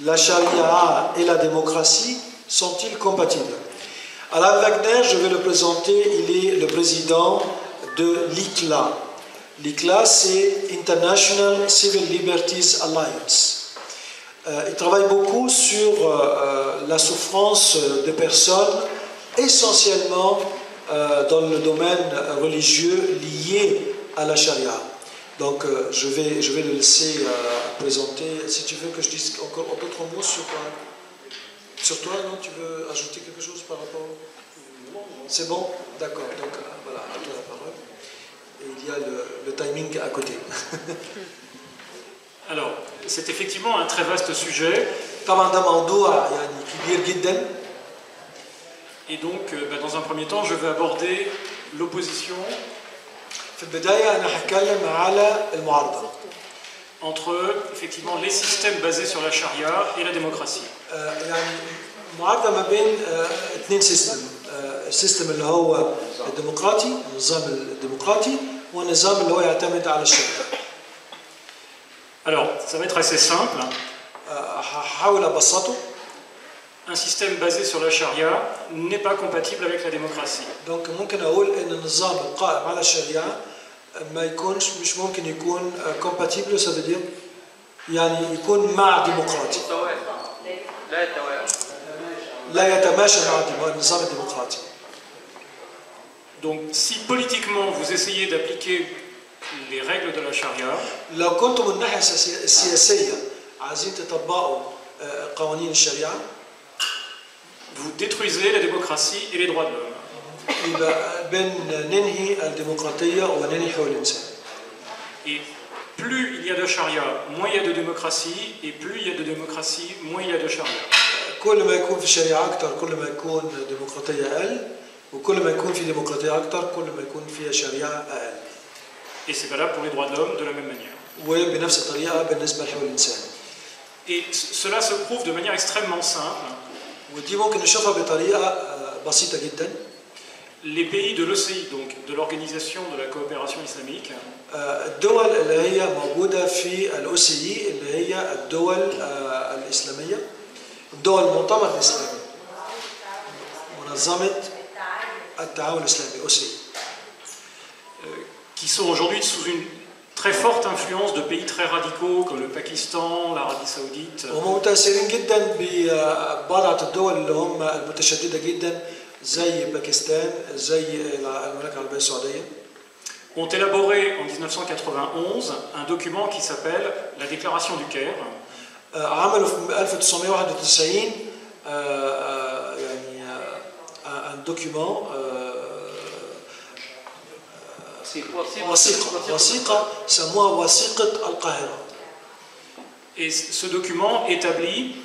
la charia et la démocratie sont-ils compatibles? Alain Wagner, je vais le présenter, il est le président de l'ICLA. L'ICLA, c'est International Civil Liberties Alliance. Il travaille beaucoup sur la souffrance des personnes, essentiellement dans le domaine religieux lié à la charia. Donc je vais le laisser présenter. Si tu veux que je dise encore d'autres mots sur toi, non? Tu veux ajouter quelque chose par rapport? C'est bon? D'accord. Donc voilà, à toi la parole. Et il y a le timing à côté. Alors, c'est effectivement un très vaste sujet. Et donc, dans un premier temps, je vais aborder l'opposition entre effectivement les systèmes basés sur la charia et la démocratie. السيستم اللي هو الديمقراطي، النظام الديمقراطي والنظام اللي هو يعتمد على الشريعة. Alors, ça va être assez simple. هحاول أبسطه. Un système basé sur la charia n'est pas compatible avec la démocratie. Donc ممكن أقول إن النظام القائم على الشريعة مش ممكن يكون compatible، ça veut dire يعني يكون مع ديمقراطي. لا يتماشى مع النظام الديمقراطي. Donc, si politiquement vous essayez d'appliquer les règles de la charia, لو كنتم من الناحية السياسية عايزين تطبقوا قوانين الشريعة، vous détruisez la démocratie et les droits de l'homme. يبقى ننهي الديمقراطية وننهي حقوق الإنسان. Et plus il y a de charia, moins il y a de démocratie, et plus il y a de démocratie, moins il y a de charia. كل ما يكون في شريعة أكثر كل ما يكون ديمقراطية أقل، وكل ما يكون في ديمقراطية أكثر كل ما يكون فيها شريعة أقل. Et c'est valable pour les droits de l'homme de la même manière. وبنفس الطريقة بالنسبة لحقوق الإنسان. Et cela se prouve de manière extrêmement simple. ودي ممكن نشوفها بطريقة بسيطة جدا. Les pays de l'OCI, donc de l'Organisation de la coopération islamique, الدول اللي هي موجودة في الأوسي اللي هي الدول الإسلامية، دول المؤتمر الإسلامي، منظمة التعاون الإسلامي أوسي، qui sont aujourd'hui sous une très forte influence de pays très radicaux comme le Pakistan, l'Arabie Saoudite. ومتأثرين جدا ببضعة الدول اللي هم المتشددة جدا زي باكستان، زي المملكة العربية السعودية. Ont élaboré en 1991 un document qui s'appelle la Déclaration du Caire. عملوا في 1991 يعني un document وثيقة سموها وثيقة القاهرة. Et ce document établi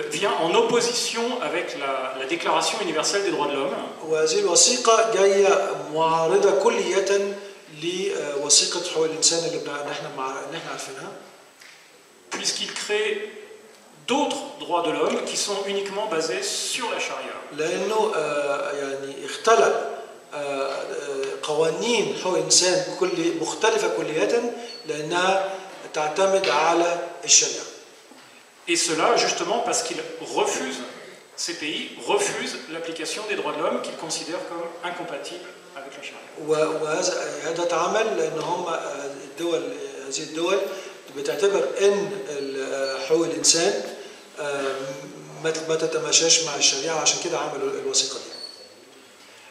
vient en opposition avec la Déclaration universelle des droits de l'homme. وهذه الوثيقة جاية معارضة كلية لوثيقة حقوق الإنسان اللي نحن عارفينها. Puisqu'il crée d'autres droits de l'homme qui sont uniquement basés sur la charia. لأنه يعني اختلق قوانين حقوق الإنسان مختلفة كلية لأنها تعتمد على الشريعة. Et cela justement parce qu'ils refusent, ces pays refusent l'application des droits de l'homme qu'ils considèrent comme incompatibles avec la charia. وهذا تعمل لأن هم هذه الدول بتعتبر أن حقوق الإنسان ما تتماشاش مع الشريعة، عشان كده عملوا الوثيقة دي.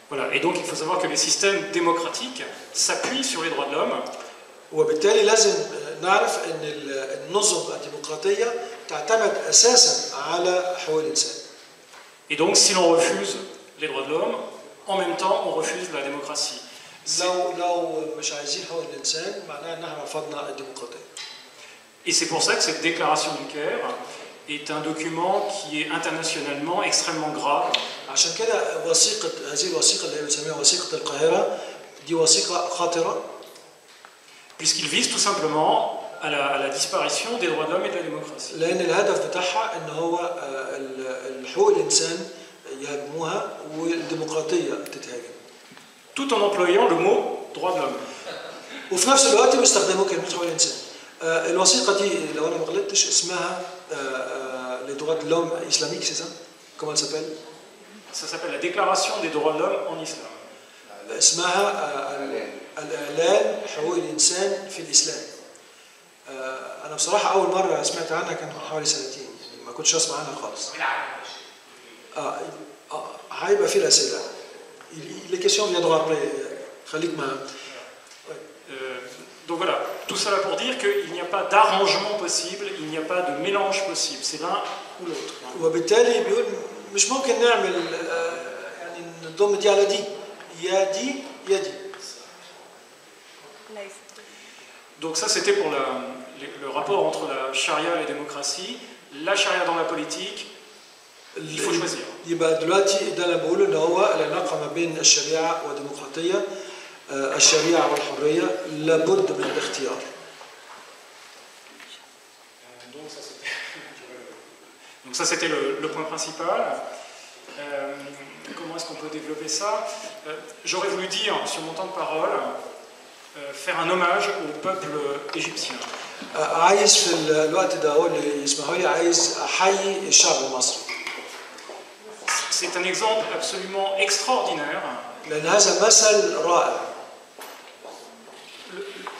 Voilà, et donc il faut savoir que les systèmes démocratiques s'appuient sur les droits de l'homme. وبالتالي لازم نعرف أن النظم الديمقراطية تعتمد أساساً على حقوق الإنسان. Et donc si l'on refuse les droits de l'homme, en même temps on refuse la démocratie. لو مش عايزين حقوق الإنسان معناها إن احنا رفضنا الديمقراطية. Et c'est pour ça que cette déclaration du Caire est un document qui est internationalement extrêmement grave. عشان كده هذه الوثيقة اللي بنسميها وثيقة القاهرة دي وثيقة خطرة. Puisqu'il vise tout simplement à la disparition des droits de l'homme et de la démocratie. لأن الهدف بتاعها إن هو الحقوق الإنسان يهاجموها والديمقراطية تتهاجم. Tout en employant le mot droit de l'homme. وفي نفس الوقت بيستخدموا كلمة حقوق الإنسان. الوثيقة دي لو أنا ما غلطتش اسمها les droits de l'homme islamiques, c'est ça? Comment elle s'appelle? Ça s'appelle la Déclaration des droits de l'homme en islam. اسمها الإعلان حقوق الإنسان في الإسلام. أنا بصراحة أول مرة سمعت عنها كان حوالي سنتين، ما كنتش أسمع عنها خالص. هيبقى في الأسئلة. Les questions viendront après. خليك معايا. Donc voilà, tout cela pour dire qu'il n'y a pas d'arrangement possible, il n'y a pas de mélange possible, c'est l'un ou l'autre. وبالتالي بيقول مش ممكن نعمل يعني نضم دي على دي، يا دي يا دي. Donc ça c'était pour le rapport entre la charia et la démocratie, la charia dans la politique, il faut choisir. يبقى دلوقتي ده اللي بقوله ان هو العلاقه ما بين الشريعه والديمقراطيه، الشريعه والحريه لابد من الاختيار. Donc ça c'était le point principal. Comment est-ce qu'on peut développer ça? J'aurais voulu dire sur mon temps de parole, faire un hommage au peuple égyptien. عايز في الوقت ده هو اللي يسمحوا لي عايز احيي الشعب المصري. C'est un exemple absolument extraordinaire. لأن هذا مثل رائع.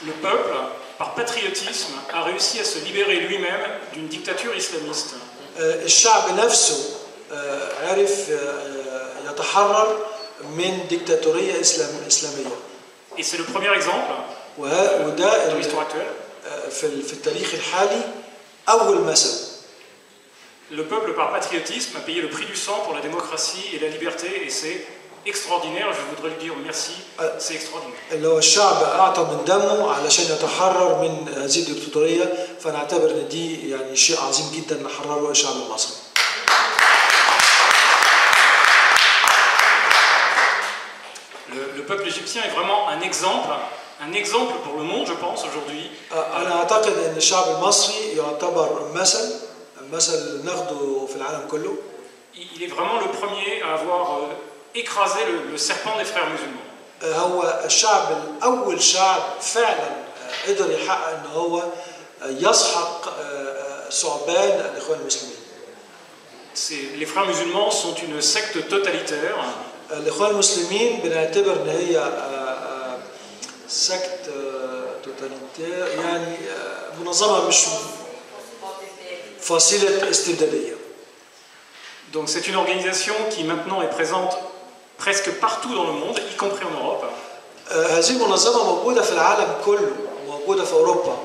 Le peuple, par patriotisme, a réussi à se libérer lui-même d'une dictature islamiste. الشعب نفسه عرف يتحرر من ديكتاتورية إسلامية. Et c'est le premier exemple وده dans l'histoire actuelle. في التاريخ الحالي أول مثل. Le peuple, par patriotisme, a payé le prix du sang pour la démocratie et la liberté, et c'est extraordinaire. Je voudrais lui dire merci, c'est extraordinaire. اللي هو الشعب أعطى من دمه علشان يتحرر من هذه الدكتاتورية، فنعتبر إن دي يعني شيء عظيم جدا إن حرره الشعب المصري. Le peuple égyptien est vraiment un exemple pour le monde, je pense, aujourd'hui. أنا أعتقد إن الشعب المصري يعتبر مثل ناخده في العالم كله. Il est vraiment le premier à avoir écrasé le serpent des frères musulmans. هو الشعب الأول شعب فعلا قدر يحقق إن هو يسحق ثعبان الإخوان المسلمين. Les frères musulmans sont une secte totalitaire. الإخوان المسلمين بنعتبر إن هي سكت توتاليتير، يعني منظمة مش فصيلة استبدادية. Donc c'est une organisation qui maintenant est présente presque partout dans le monde, y compris en Europe. هذه المنظمة موجودة في العالم كله، موجودة في أوروبا.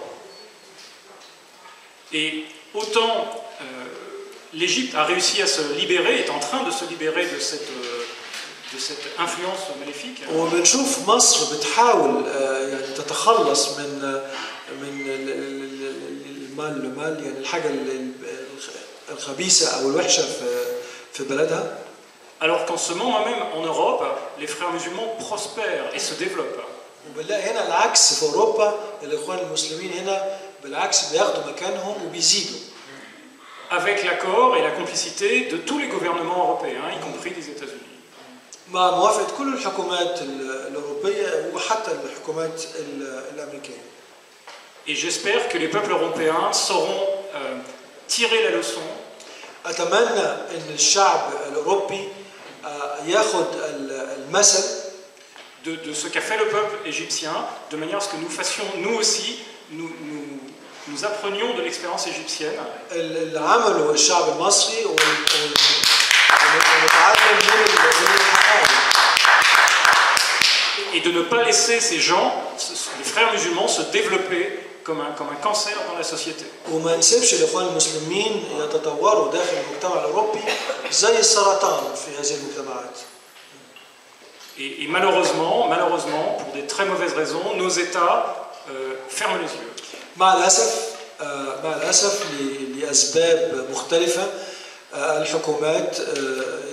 Et autant l'Égypte a réussi à se libérer, est en train de se libérer de cette influence maléfique. وبنشوف مصر بتحاول يعني تتخلص من المال يعني الحاجة الخبيثة أو الوحشة في بلدها. Alors qu'en ce moment même en Europe, les frères musulmans prospèrent et se développent. وبنلاقي هنا العكس في أوروبا، الإخوان المسلمين هنا بالعكس بياخدوا مكانهم وبيزيدوا. Avec l'accord et la complicité de tous les gouvernements européens, y compris des États-Unis. مع موافقة كل الحكومات الأوروبية وحتى الحكومات الأمريكية. Et j'espère que les peuples européens sauront tirer la leçon. أتمنى أن الشعب الأوروبي يأخذ المثل de ce qu'a fait le peuple égyptien, de manière à ce que nous fassions, nous aussi, nous apprenions de l'expérience égyptienne. اللي عمله الشعب المصري ونتعلم من الحقائق. Et de ne pas laisser ces gens, les frères musulmans, se développer comme un cancer dans la société. وما نسيبش الإخوان المسلمين يتطوروا داخل المجتمع الأوروبي زي السرطان في هذه المجتمعات. Et malheureusement, pour des très mauvaises raisons, nos États ferment les yeux. مع الأسف لأسباب مختلفة الحكومات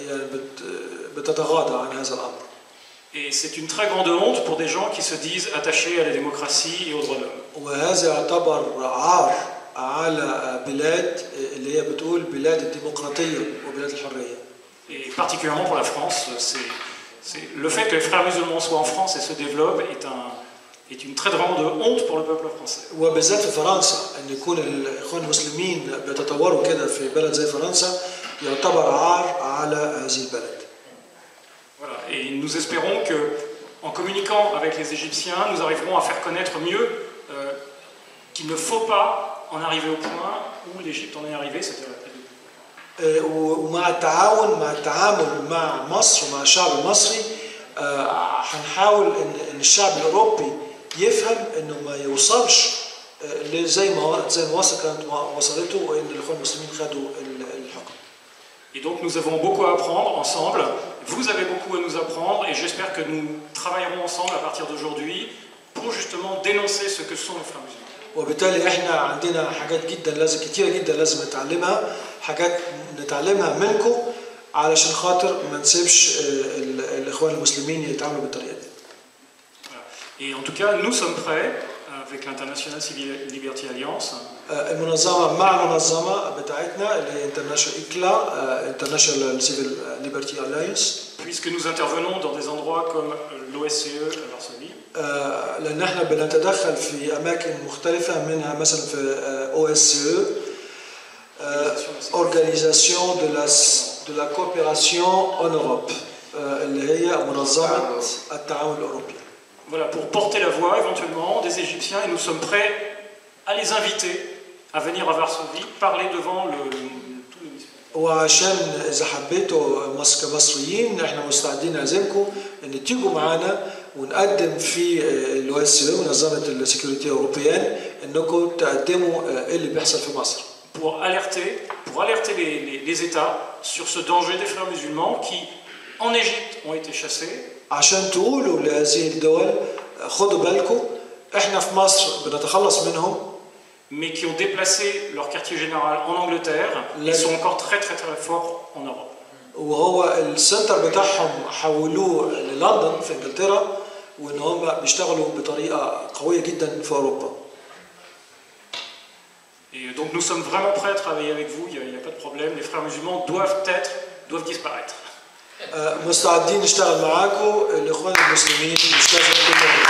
يعني بتتغاضى عن هذا الأمر. Et c'est une très grande honte pour des gens qui se disent attachés à la démocratie et aux droits de l'homme. وهذا يعتبر عار على بلاد اللي هي بتقول بلاد الديمقراطية وبلاد الحرية. Et particulièrement pour la France, c'est le fait que les frères musulmans soient en France et se développent est une très grande honte pour le peuple français. وبالذات في فرنسا ان يكون الاخوان المسلمين بيتطوروا كده في بلد زي فرنسا يعتبر عار على هذه البلد. Voilà. Et nous espérons que, en communiquant avec les Égyptiens, nous arriverons à faire connaître mieux qu'il ne faut pas en arriver au point où l'Égypte en est arrivée, c'est-à-dire la prise de pouvoir. ومع التعاون مع التعامل مع مصر ومع الشعب المصري هنحاول ان الشعب الاوروبي يفهم انه ما يوصلش زي ما مصر كانت وصلته وان الاخوان المسلمين خدوا الحكم. Et donc nous avons beaucoup à apprendre ensemble, vous avez beaucoup à nous apprendre et j'espère que nous travaillerons ensemble à partir d'aujourd'hui pour justement dénoncer ce que sont les frères musulmans. وبالتالي احنا عندنا حاجات كتيره جدا لازم نتعلمها، حاجات نتعلمها منكم علشان خاطر ما نسيبش الاخوان المسلمين يتعاملوا بالطريقه دي. Et en tout cas, nous sommes prêts avec l'International Civil Liberty Alliance. المنظمه مع المنظمه بتاعتنا اللي هي International Civil Liberty Alliance. Puisque nous intervenons dans des endroits comme l'OSCE à Varsovie. لان احنا بنتدخل في اماكن مختلفه منها مثلا في OSCE, Organisation de la coopération en Europe, اللي هي منظمه التعاون الاوروبي. Voilà, pour porter la voix éventuellement des Égyptiens, et nous sommes prêts à les inviter à venir à Varsovie, parler devant tout l'hémisphère. وعشان اذا حبيتوا كمصريين احنا مستعدين نعزمكم ان تيجوا معانا ونقدم في الOSCE منظمه السكيورتي الاوروبيان انكم تقدموا ايه اللي بيحصل في مصر. Pour alerter les États sur ce danger des frères musulmans qui, en Égypte, ont été chassés. عشان تقولوا لهذه الدول خدوا بالكم احنا في مصر بنتخلص منهم. Mais qui ont déplacé leur quartier général en Angleterre, ils sont encore très très très forts en Europe. وهو السنتر بتاعهم حولوه للندن في انجلترا وان هم بيشتغلوا بطريقه قويه جدا في اوروبا. Et donc nous sommes vraiment prêts à travailler avec vous, il n'y a pas de problème, les frères musulmans doivent disparaître. مستعدين نشتغل معاكم، الاخوان المسلمين مش لازم كلهم